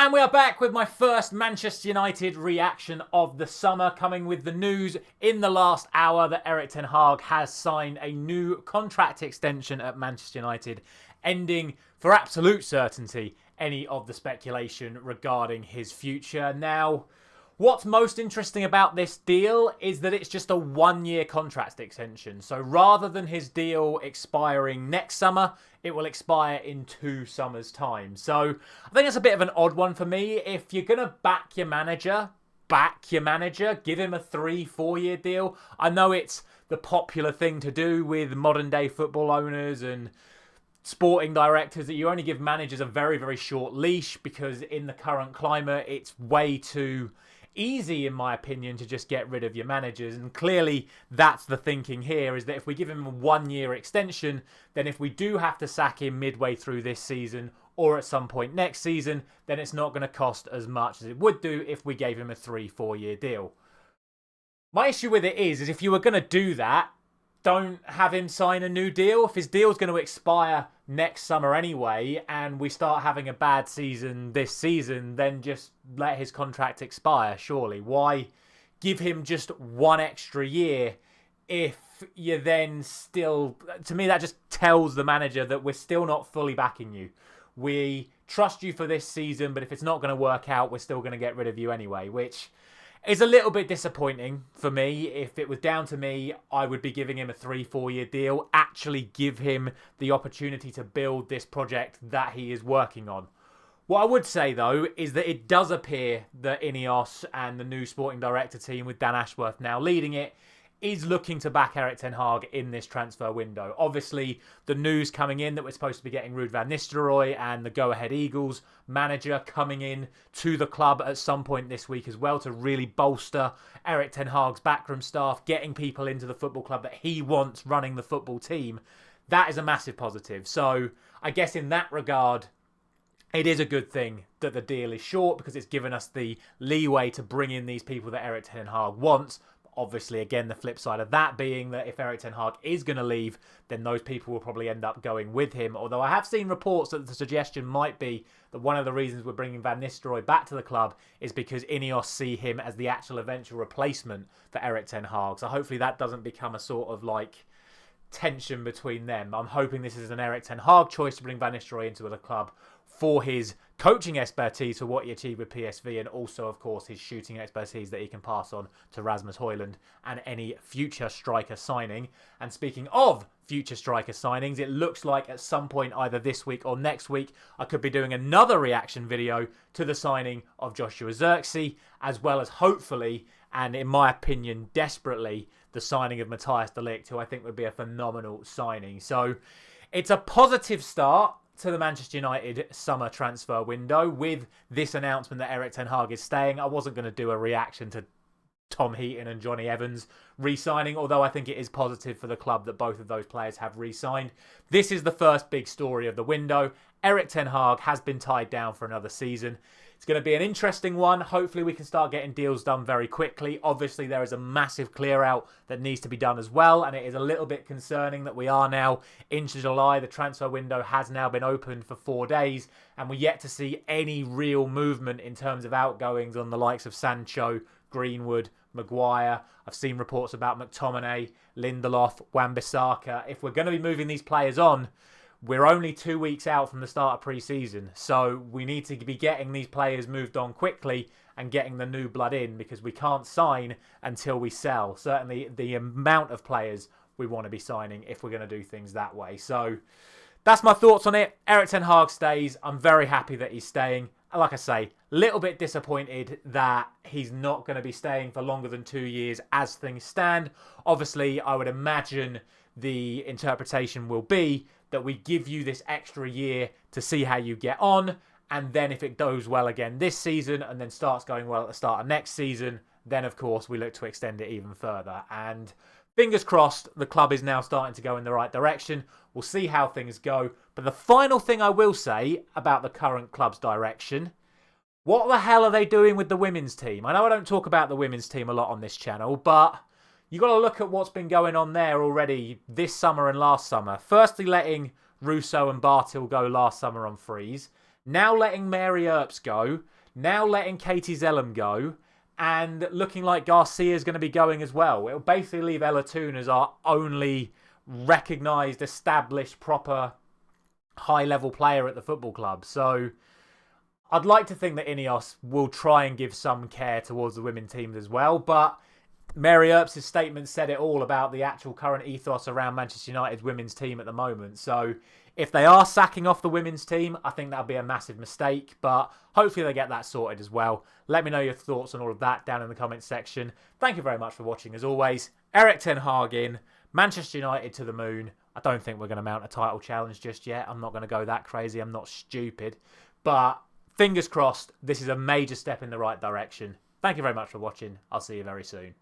And we are back with my first Manchester United reaction of the summer, coming with the news in the last hour that Erik ten Hag has signed a new contract extension at Manchester United, ending for absolute certainty any of the speculation regarding his future. Now, what's most interesting about this deal is that it's just a one-year contract extension. So rather than his deal expiring next summer, it will expire in 2 summers' time. So I think it's a bit of an odd one for me. If you're going to back your manager, give him a 3-4 year deal. I know it's the popular thing to do with modern-day football owners and sporting directors, that you only give managers a very, very short leash, because in the current climate, it's way too easy, in my opinion, to just get rid of your managers. And clearly that's the thinking here, is that if we give him a 1-year extension, then if we do have to sack him midway through this season or at some point next season, then it's not going to cost as much as it would do if we gave him a 3-4 year deal. My issue with it is if you were going to do that, don't have him sign a new deal. If his deal's going to expire next summer anyway, and we start having a bad season this season, then just let his contract expire, surely. Why give him just 1 extra year if you then still... To me, that just tells the manager that we're still not fully backing you. We trust you for this season, but if it's not going to work out, we're still going to get rid of you anyway, which is a little bit disappointing for me. If it was down to me, I would be giving him a 3-4 year deal. Actually give him the opportunity to build this project that he is working on. What I would say, though, is that it does appear that Ineos and the new sporting director team, with Dan Ashworth now leading it, is looking to back Erik ten Hag in this transfer window. Obviously, the news coming in that we're supposed to be getting Ruud van Nistelrooy and the Go Ahead Eagles manager coming in to the club at some point this week as well, to really bolster Erik ten Hag's backroom staff, getting people into the football club that he wants running the football team. That is a massive positive. So I guess in that regard, it is a good thing that the deal is short, because it's given us the leeway to bring in these people that Erik ten Hag wants. Obviously, again, the flip side of that being that if Erik ten Hag is going to leave, then those people will probably end up going with him. Although I have seen reports that the suggestion might be that one of the reasons we're bringing Van Nistelrooy back to the club is because Ineos see him as the actual eventual replacement for Erik ten Hag. So hopefully that doesn't become a sort of like tension between them. I'm hoping this is an Erik ten Hag choice to bring Van Nistelrooy into the club for his coaching expertise for what he achieved with PSV, and also, of course, his shooting expertise that he can pass on to Rasmus Højlund and any future striker signing. And speaking of future striker signings, it looks like at some point either this week or next week, I could be doing another reaction video to the signing of Joshua Zirkzee, as well as hopefully, and in my opinion, desperately, the signing of Matthijs De Ligt, who I think would be a phenomenal signing. So it's a positive start to the Manchester United summer transfer window with this announcement that Erik ten Hag is staying. I wasn't going to do a reaction to Tom Heaton and Johnny Evans re-signing, although I think it is positive for the club that both of those players have re-signed. This is the first big story of the window. Erik ten Hag has been tied down for another season. It's going to be an interesting one. Hopefully we can start getting deals done very quickly. Obviously there is a massive clear out that needs to be done as well, and it is a little bit concerning that we are now into July. The transfer window has now been opened for 4 days, and we're yet to see any real movement in terms of outgoings on the likes of Sancho, Greenwood, Maguire. I've seen reports about McTominay, Lindelof, Wan-Bissaka. If we're going to be moving these players on, we're only 2 weeks out from the start of pre-season, so we need to be getting these players moved on quickly and getting the new blood in, because we can't sign until we sell. Certainly the amount of players we want to be signing if we're going to do things that way. So that's my thoughts on it. Erik ten Hag stays. I'm very happy that he's staying. Like I say, a little bit disappointed that he's not going to be staying for longer than 2 years as things stand. Obviously, I would imagine the interpretation will be that we give you this extra year to see how you get on, and then if it goes well again this season and then starts going well at the start of next season, then of course we look to extend it even further. And fingers crossed, the club is now starting to go in the right direction. We'll see how things go. But the final thing I will say about the current club's direction, what the hell are they doing with the women's team? I know I don't talk about the women's team a lot on this channel, but you've got to look at what's been going on there already this summer and last summer. Firstly, letting Russo and Bartil go last summer on freeze. now letting Mary Earps go, now letting Katie Zellum go, and looking like Garcia's going to be going as well. It'll basically leave Ella Toon as our only recognised, established, proper high-level player at the football club. So I'd like to think that Ineos will try and give some care towards the women's teams as well, but Mary Earps' statement said it all about the actual current ethos around Manchester United's women's team at the moment. So if they are sacking off the women's team, I think that'll be a massive mistake, but hopefully they get that sorted as well. Let me know your thoughts on all of that down in the comments section. Thank you very much for watching as always. Erik ten Hag in, Manchester United to the moon. I don't think we're going to mount a title challenge just yet. I'm not going to go that crazy. I'm not stupid. But fingers crossed, this is a major step in the right direction. Thank you very much for watching. I'll see you very soon.